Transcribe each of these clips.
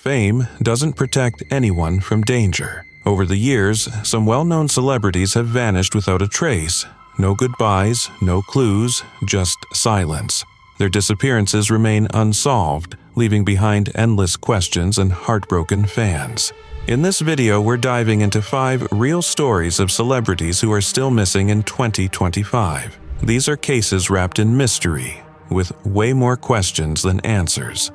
Fame doesn't protect anyone from danger. Over the years, some well-known celebrities have vanished without a trace. No goodbyes, no clues, just silence. Their disappearances remain unsolved, leaving behind endless questions and heartbroken fans. In this video, we're diving into 5 real stories of celebrities who are still missing in 2025. These are cases wrapped in mystery, with way more questions than answers.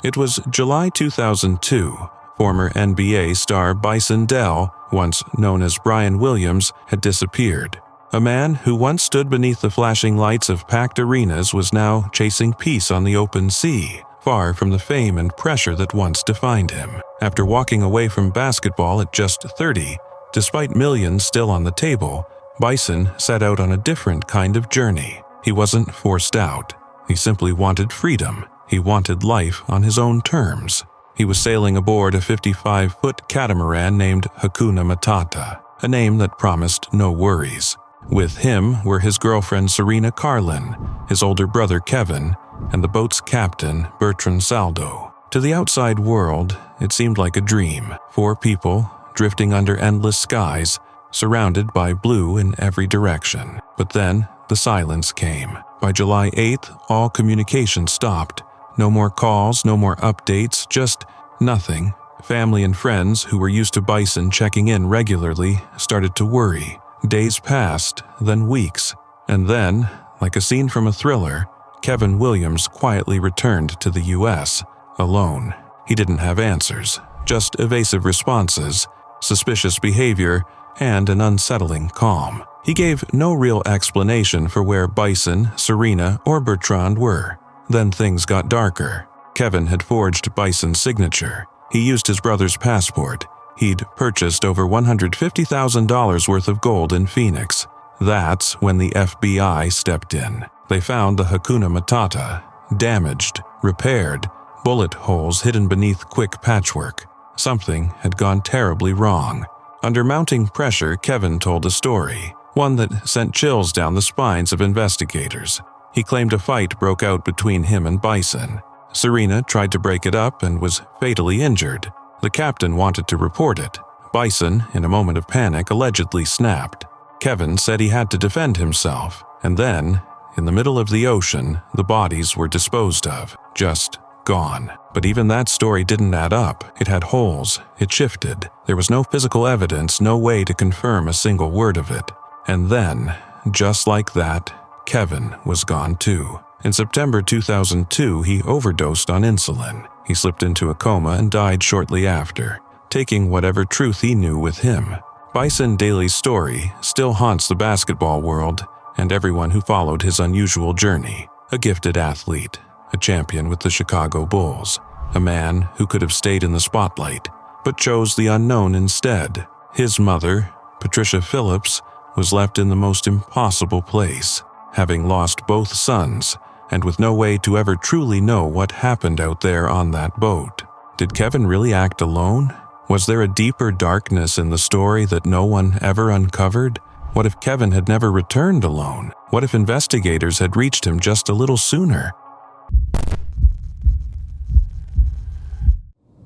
It was July 2002. Former NBA star Bison Dele, once known as Brian Williams, had disappeared. A man who once stood beneath the flashing lights of packed arenas was now chasing peace on the open sea, far from the fame and pressure that once defined him. After walking away from basketball at just 30, despite millions still on the table, Bison set out on a different kind of journey. He wasn't forced out. He simply wanted freedom. He wanted life on his own terms. He was sailing aboard a 55-foot catamaran named Hakuna Matata, a name that promised no worries. With him were his girlfriend Serena Carlin, his older brother Kevin, and the boat's captain Bertrand Saldo. To the outside world, it seemed like a dream. 4 people, drifting under endless skies, surrounded by blue in every direction. But then, the silence came. By July 8th, all communication stopped. No more calls, no more updates, just nothing. Family and friends who were used to Bison checking in regularly started to worry. Days passed, then weeks. And then, like a scene from a thriller, Kevin Williams quietly returned to the U.S. alone. He didn't have answers, just evasive responses, suspicious behavior, and an unsettling calm. He gave no real explanation for where Bison, Serena, or Bertrand were. Then things got darker. Kevin had forged Bison's signature. He used his brother's passport. He'd purchased over $150,000 worth of gold in Phoenix. That's when the FBI stepped in. They found the Hakuna Matata, damaged, repaired, bullet holes hidden beneath quick patchwork. Something had gone terribly wrong. Under mounting pressure, Kevin told a story, one that sent chills down the spines of investigators. He claimed a fight broke out between him and Bison. Serena tried to break it up and was fatally injured. The captain wanted to report it. Bison, in a moment of panic, allegedly snapped. Kevin said he had to defend himself. And then, in the middle of the ocean, the bodies were disposed of, just gone. But even that story didn't add up. It had holes. It shifted. There was no physical evidence, no way to confirm a single word of it. And then, just like that, Kevin was gone too. In September 2002, he overdosed on insulin. He slipped into a coma and died shortly after, taking whatever truth he knew with him. Bison Dele's story still haunts the basketball world and everyone who followed his unusual journey. A gifted athlete, a champion with the Chicago Bulls, a man who could have stayed in the spotlight, but chose the unknown instead. His mother, Patricia Phillips, was left in the most impossible place, having lost both sons, and with no way to ever truly know what happened out there on that boat. Did Kevin really act alone? Was there a deeper darkness in the story that no one ever uncovered? What if Kevin had never returned alone? What if investigators had reached him just a little sooner?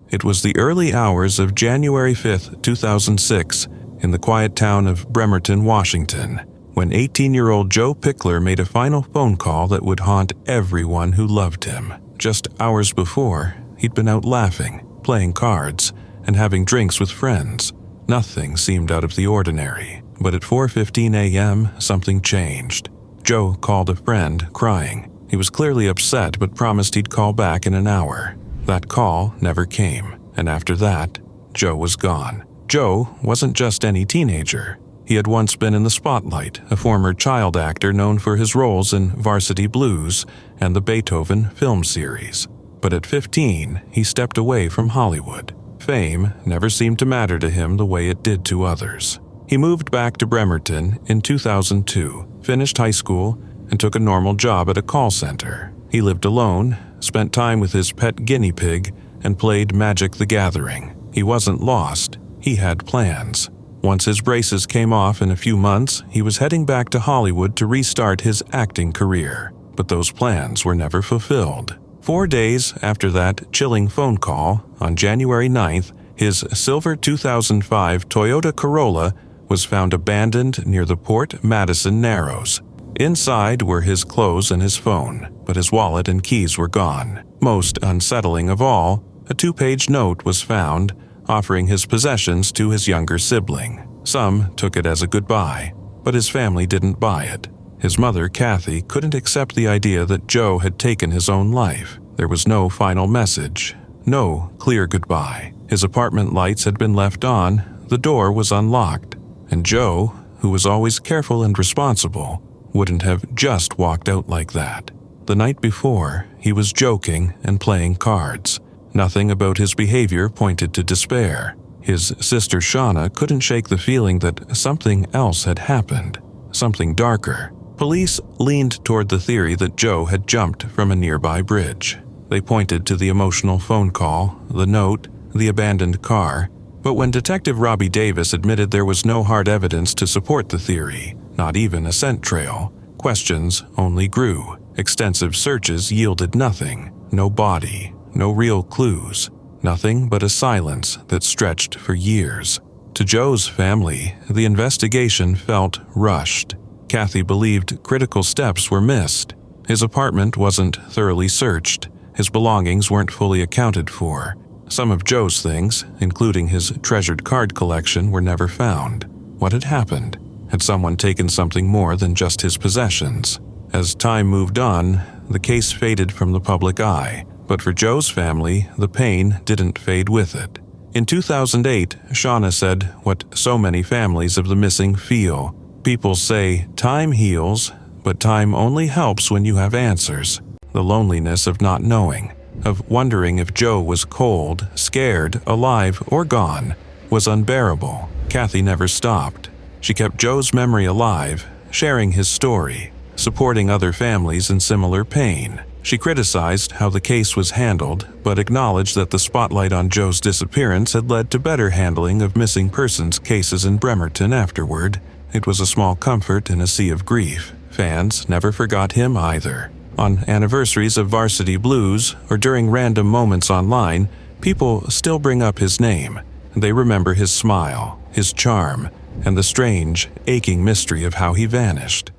It was the early hours of January 5, 2006, in the quiet town of Bremerton, Washington, when 18-year-old Joe Pichler made a final phone call that would haunt everyone who loved him. Just hours before, he'd been out laughing, playing cards, and having drinks with friends. Nothing seemed out of the ordinary, but at 4:15 a.m., something changed. Joe called a friend, crying. He was clearly upset but promised he'd call back in an hour. That call never came, and after that, Joe was gone. Joe wasn't just any teenager. He had once been in the spotlight, a former child actor known for his roles in Varsity Blues and the Beethoven film series. But at 15, he stepped away from Hollywood. Fame never seemed to matter to him the way it did to others. He moved back to Bremerton in 2002, finished high school, and took a normal job at a call center. He lived alone, spent time with his pet guinea pig, and played Magic the Gathering. He wasn't lost. He had plans. Once his braces came off in a few months, he was heading back to Hollywood to restart his acting career. but those plans were never fulfilled. 4 days after that chilling phone call, on January 9th, his silver 2005 Toyota Corolla was found abandoned near the Port Madison Narrows. Inside were his clothes and his phone, but his wallet and keys were gone. Most unsettling of all, a 2-page note was found offering his possessions to his younger sibling. Some took it as a goodbye, but his family didn't buy it. His mother, Kathy, couldn't accept the idea that Joe had taken his own life. There was no final message, no clear goodbye. His apartment lights had been left on, the door was unlocked, and Joe, who was always careful and responsible, wouldn't have just walked out like that. The night before, he was joking and playing cards. Nothing about his behavior pointed to despair. His sister Shauna couldn't shake the feeling that something else had happened, something darker. Police leaned toward the theory that Joe had jumped from a nearby bridge. They pointed to the emotional phone call, the note, the abandoned car, but when Detective Robbie Davis admitted there was no hard evidence to support the theory, not even a scent trail, questions only grew. Extensive searches yielded nothing, no body, no real clues, nothing but a silence that stretched for years. To Joe's family, the investigation felt rushed. Kathy believed critical steps were missed. His apartment wasn't thoroughly searched. His belongings weren't fully accounted for. Some of Joe's things, including his treasured card collection, were never found. What had happened? Had someone taken something more than just his possessions? As time moved on, the case faded from the public eye, but for Joe's family, the pain didn't fade with it. In 2008, Shauna said what so many families of the missing feel. People say time heals, but time only helps when you have answers. The loneliness of not knowing, of wondering if Joe was cold, scared, alive, or gone, was unbearable. Kathy never stopped. She kept Joe's memory alive, sharing his story, supporting other families in similar pain. She criticized how the case was handled, but acknowledged that the spotlight on Joe's disappearance had led to better handling of missing persons cases in Bremerton afterward. It was a small comfort in a sea of grief. Fans never forgot him either. On anniversaries of Varsity Blues or during random moments online, people still bring up his name. They remember his smile, his charm, and the strange, aching mystery of how he vanished.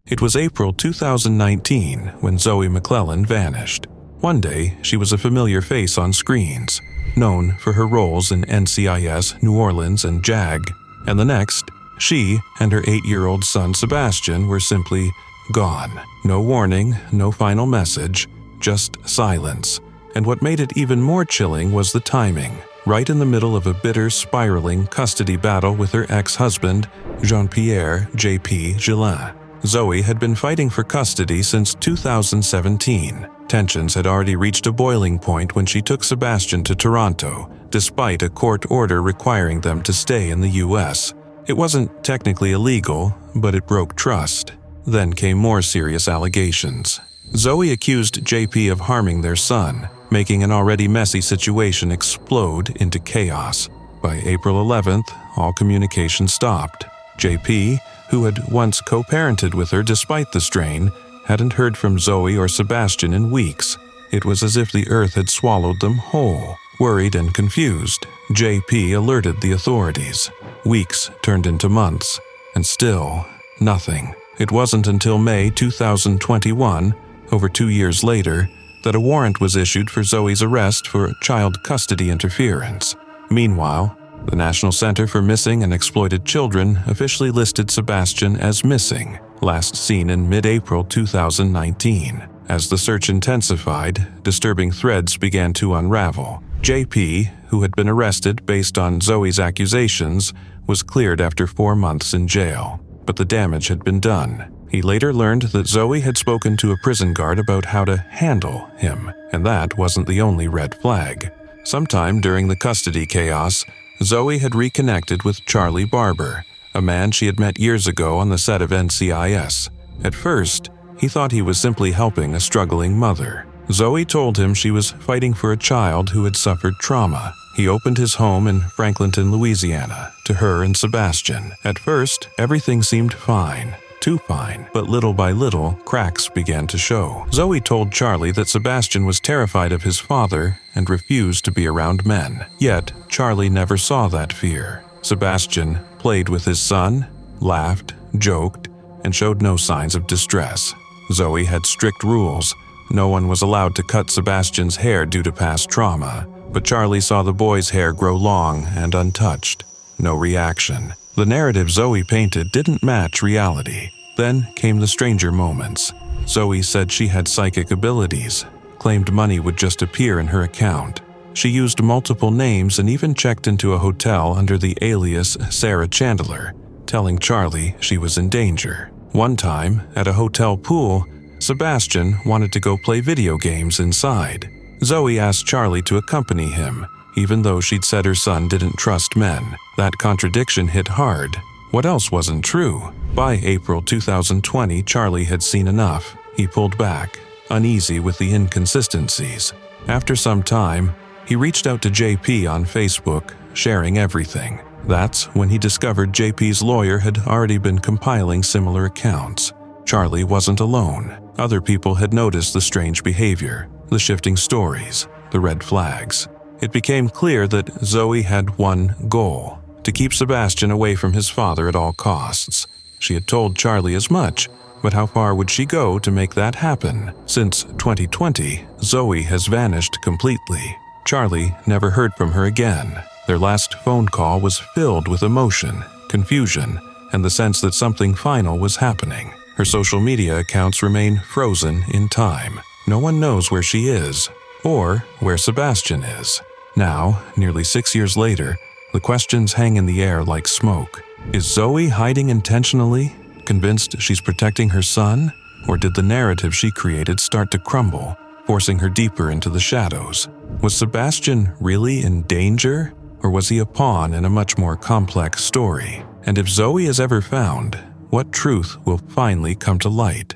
It was April 2019 when Zoe McLellan vanished. One day, she was a familiar face on screens, known for her roles in NCIS, New Orleans, and JAG, and the next, she and her 8-year-old son Sebastian were simply gone. No warning, no final message, just silence. And what made it even more chilling was the timing. Right in the middle of a bitter, spiraling custody battle with her ex-husband, Jean-Pierre J.P. Gillin. Zoe had been fighting for custody since 2017. Tensions had already reached a boiling point when she took Sebastian to Toronto, despite a court order requiring them to stay in the U.S. It wasn't technically illegal, but it broke trust. Then came more serious allegations. Zoe accused JP of harming their son, making an already messy situation explode into chaos. By April 11th, all communication stopped. JP, who had once co-parented with her despite the strain, hadn't heard from Zoe or Sebastian in weeks. It was as if the earth had swallowed them whole. Worried and confused, JP alerted the authorities. Weeks turned into months, and still, nothing. It wasn't until May 2021, over 2 years later, that a warrant was issued for Zoe's arrest for child custody interference. Meanwhile, the National Center for Missing and Exploited Children officially listed Sebastian as missing, last seen in mid-April 2019. As the search intensified, disturbing threads began to unravel. JP, who had been arrested based on Zoe's accusations, was cleared after 4 months in jail. But the damage had been done. He later learned that Zoe had spoken to a prison guard about how to handle him, and that wasn't the only red flag. Sometime during the custody chaos, Zoe had reconnected with Charlie Barber, a man she had met years ago on the set of NCIS. At first, he thought he was simply helping a struggling mother. Zoe told him she was fighting for a child who had suffered trauma. He opened his home in Franklinton, Louisiana, to her and Sebastian. At first, everything seemed fine. too fine, but little by little, cracks began to show. Zoe told Charlie that Sebastian was terrified of his father and refused to be around men. Yet, Charlie never saw that fear. Sebastian played with his son, laughed, joked, and showed no signs of distress. Zoe had strict rules. No one was allowed to cut Sebastian's hair due to past trauma, but Charlie saw the boy's hair grow long and untouched. No reaction. The narrative Zoe painted didn't match reality. Then came the stranger moments. Zoe said she had psychic abilities, claimed money would just appear in her account. She used multiple names and even checked into a hotel under the alias Sarah Chandler, telling Charlie she was in danger. One time, at a hotel pool, Sebastian wanted to go play video games inside. Zoe asked Charlie to accompany him, even though she'd said her son didn't trust men. That contradiction hit hard. What else wasn't true? By April 2020, Charlie had seen enough. He pulled back, uneasy with the inconsistencies. After some time, he reached out to JP on Facebook, sharing everything. That's when he discovered JP's lawyer had already been compiling similar accounts. Charlie wasn't alone. Other people had noticed the strange behavior, the shifting stories, the red flags. It became clear that Zoe had one goal: to keep Sebastian away from his father at all costs. She had told Charlie as much, but how far would she go to make that happen? Since 2020, Zoe has vanished completely. Charlie never heard from her again. Their last phone call was filled with emotion, confusion, and the sense that something final was happening. Her social media accounts remain frozen in time. No one knows where she is, or where Sebastian is. Now, nearly 6 years later, the questions hang in the air like smoke. Is Zoe hiding intentionally, convinced she's protecting her son? Or did the narrative she created start to crumble, forcing her deeper into the shadows? Was Sebastian really in danger? Or was he a pawn in a much more complex story? And if Zoe is ever found, what truth will finally come to light?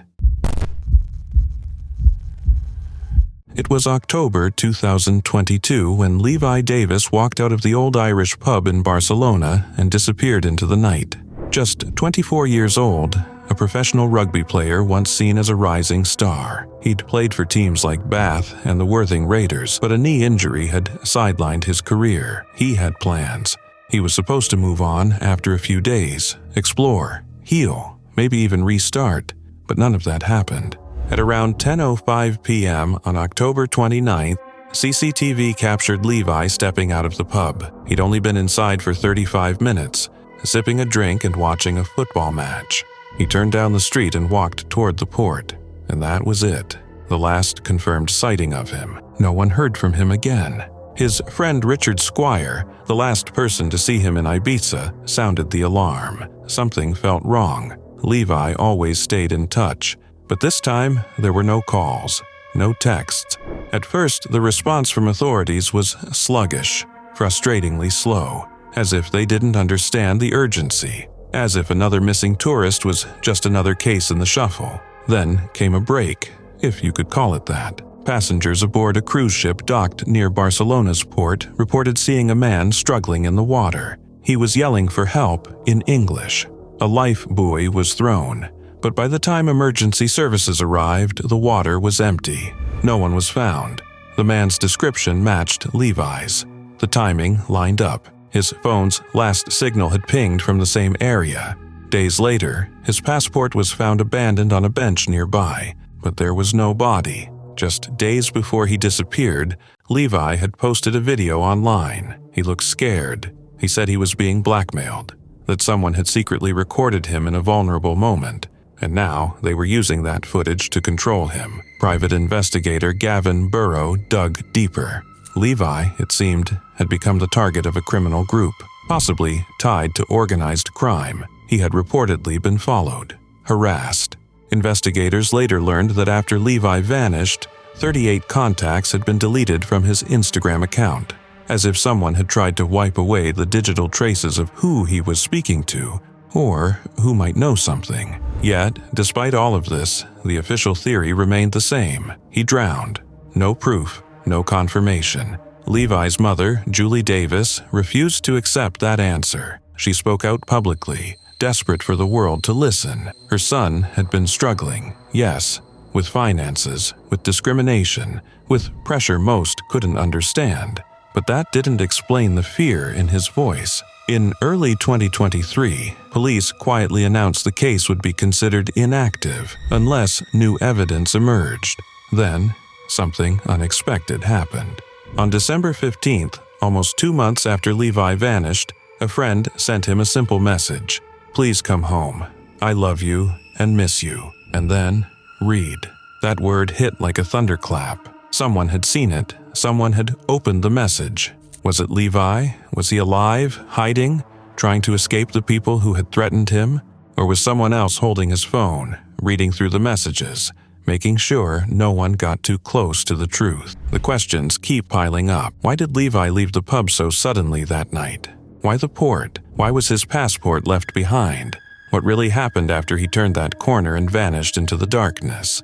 It was October 2022 when Levi Davis walked out of the old Irish pub in Barcelona and disappeared into the night. Just 24 years old, a professional rugby player once seen as a rising star. He'd played for teams like Bath and the Worthing Raiders, but a knee injury had sidelined his career. He had plans. He was supposed to move on after a few days, explore, heal, maybe even restart, but none of that happened. At around 10:05 p.m. on October 29th, CCTV captured Levi stepping out of the pub. He'd only been inside for 35 minutes, sipping a drink and watching a football match. He turned down the street and walked toward the port, and that was it. The last confirmed sighting of him. No one heard from him again. His friend Richard Squire, the last person to see him in Ibiza, sounded the alarm. Something felt wrong. Levi always stayed in touch, but this time there were no calls, no texts. At first, the response from authorities was sluggish, frustratingly slow, as if they didn't understand the urgency, as if another missing tourist was just another case in the shuffle. Then came a break, if you could call it that. Passengers aboard a cruise ship docked near Barcelona's port reported seeing a man struggling in the water. He was yelling for help in English. A life buoy was thrown, but by the time emergency services arrived, the water was empty. No one was found. The man's description matched Levi's. The timing lined up. His phone's last signal had pinged from the same area. Days later, his passport was found abandoned on a bench nearby, but there was no body. Just days before he disappeared, Levi had posted a video online. He looked scared. He said he was being blackmailed, that someone had secretly recorded him in a vulnerable moment, and now they were using that footage to control him. Private investigator Gavin Burrow dug deeper. Levi, it seemed, had become the target of a criminal group, possibly tied to organized crime. He had reportedly been followed, harassed. Investigators later learned that after Levi vanished, 38 contacts had been deleted from his Instagram account, as if someone had tried to wipe away the digital traces of who he was speaking to, or who might know something. Yet, despite all of this, the official theory remained the same. He drowned. No proof, no confirmation. Levi's mother, Julie Davis, refused to accept that answer. She spoke out publicly, desperate for the world to listen. Her son had been struggling, yes, with finances, with discrimination, with pressure most couldn't understand. But that didn't explain the fear in his voice. In early 2023, police quietly announced the case would be considered inactive unless new evidence emerged. Then, something unexpected happened. On December 15th, almost 2 months after Levi vanished, a friend sent him a simple message. "Please come home. I love you and miss you." And then, read. That word hit like a thunderclap. Someone had seen it. Someone had opened the message. Was it Levi? Was he alive, hiding, trying to escape the people who had threatened him? Or was someone else holding his phone, reading through the messages, making sure no one got too close to the truth? The questions keep piling up. Why did Levi leave the pub so suddenly that night? Why the port? Why was his passport left behind? What really happened after he turned that corner and vanished into the darkness?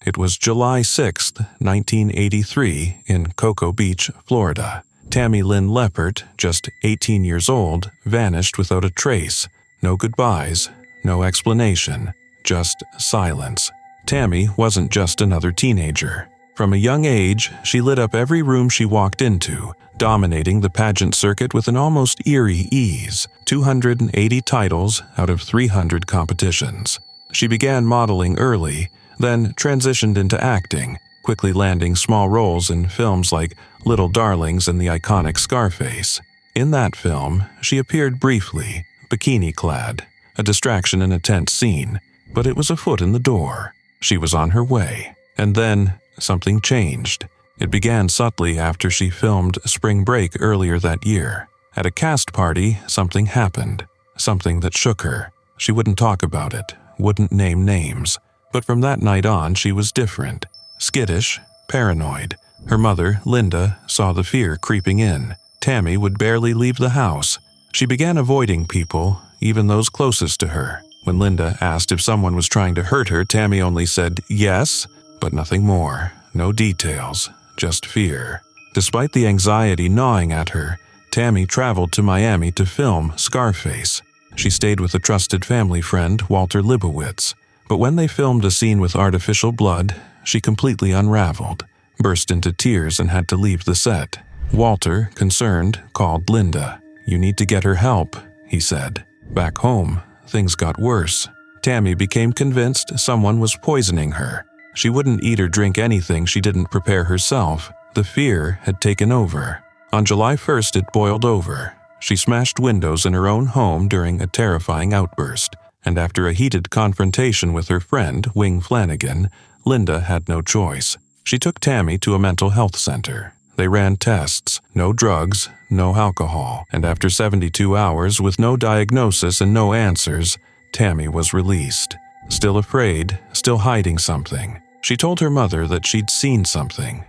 It was July 6, 1983, in Cocoa Beach, Florida. Tammy Lynn Leppert, just 18 years old, vanished without a trace. No goodbyes, no explanation, just silence. Tammy wasn't just another teenager. From a young age, she lit up every room she walked into, dominating the pageant circuit with an almost eerie ease. 280 titles out of 300 competitions. She began modeling early, then transitioned into acting, quickly landing small roles in films like Little Darlings and the iconic Scarface. In that film, she appeared briefly, bikini-clad, a distraction in a tense scene, but it was a foot in the door. She was on her way. And then, something changed. It began subtly after she filmed Spring Break earlier that year. At a cast party, something happened. Something that shook her. She wouldn't talk about it, wouldn't name names. But from that night on, she was different. Skittish, paranoid. Her mother, Linda, saw the fear creeping in. Tammy would barely leave the house. She began avoiding people, even those closest to her. When Linda asked if someone was trying to hurt her, Tammy only said yes, but nothing more. No details, just fear. Despite the anxiety gnawing at her, Tammy traveled to Miami to film Scarface. She stayed with a trusted family friend, Walter Libowitz. But when they filmed a scene with artificial blood, she completely unraveled, burst into tears and had to leave the set. Walter, concerned, called Linda. "You need to get her help," he said. Back home, things got worse. Tammy became convinced someone was poisoning her. She wouldn't eat or drink anything she didn't prepare herself. The fear had taken over. On July 1st, it boiled over. She smashed windows in her own home during a terrifying outburst. And after a heated confrontation with her friend, Wing Flanagan, Linda had no choice. She took Tammy to a mental health center. They ran tests, no drugs, no alcohol, and after 72 hours with no diagnosis and no answers, Tammy was released. Still afraid, still hiding something. She told her mother that she'd seen something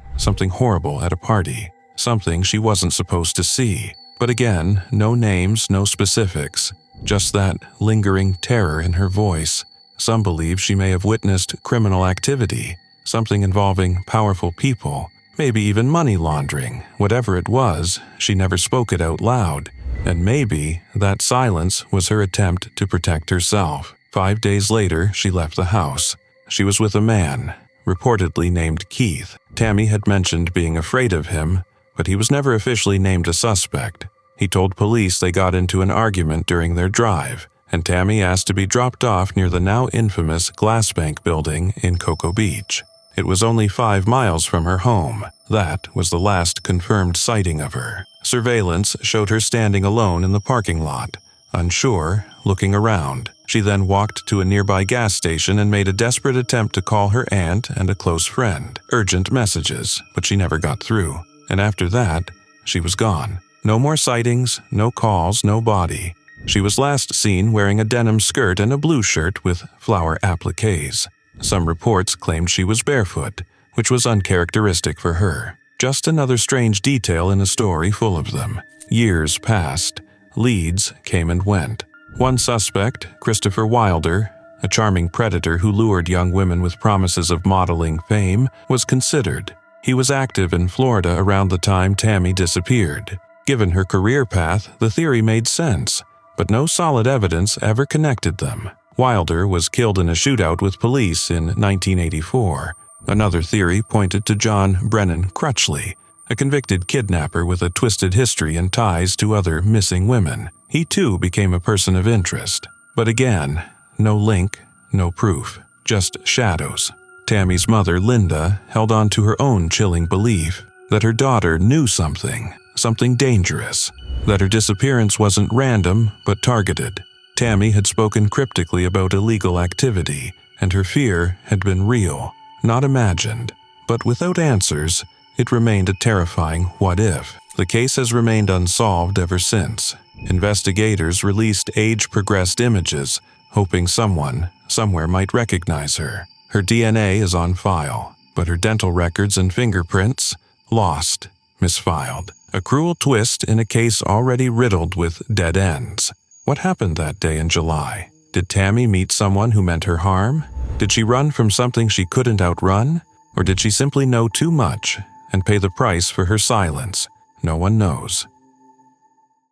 horrible at a party, something she wasn't supposed to see. But again, no names, no specifics. Just that lingering terror in her voice. Some believe she may have witnessed criminal activity, something involving powerful people, maybe even money laundering. Whatever it was, she never spoke it out loud. And maybe that silence was her attempt to protect herself. 5 days later, she left the house. She was with a man, reportedly named Keith. Tammy had mentioned being afraid of him, but he was never officially named a suspect. He told police they got into an argument during their drive, and Tammy asked to be dropped off near the now infamous Glassbank building in Cocoa Beach. It was only 5 miles from her home. That was the last confirmed sighting of her. Surveillance showed her standing alone in the parking lot, unsure, looking around. She then walked to a nearby gas station and made a desperate attempt to call her aunt and a close friend. Urgent messages, but she never got through. And after that, she was gone. No more sightings, no calls, no body. She was last seen wearing a denim skirt and a blue shirt with flower appliques. Some reports claimed she was barefoot, which was uncharacteristic for her. Just another strange detail in a story full of them. Years passed. Leads came and went. One suspect, Christopher Wilder, a charming predator who lured young women with promises of modeling fame, was considered. He was active in Florida around the time Tammy disappeared. Given her career path, the theory made sense, but no solid evidence ever connected them. Wilder was killed in a shootout with police in 1984. Another theory pointed to John Brennan Crutchley, a convicted kidnapper with a twisted history and ties to other missing women. He too became a person of interest. But again, no link, no proof, just shadows. Tammy's mother, Linda, held on to her own chilling belief that her daughter knew something dangerous, that her disappearance wasn't random but targeted. Tammy had spoken cryptically about illegal activity, and her fear had been real, not imagined. But without answers, it remained a terrifying what-if. The case has remained unsolved ever since. Investigators released age-progressed images, hoping someone, somewhere might recognize her. Her DNA is on file, but her dental records and fingerprints, lost, misfiled. A cruel twist in a case already riddled with dead ends. What happened that day in July? Did Tammy meet someone who meant her harm? Did she run from something she couldn't outrun? Or did she simply know too much and pay the price for her silence? No one knows.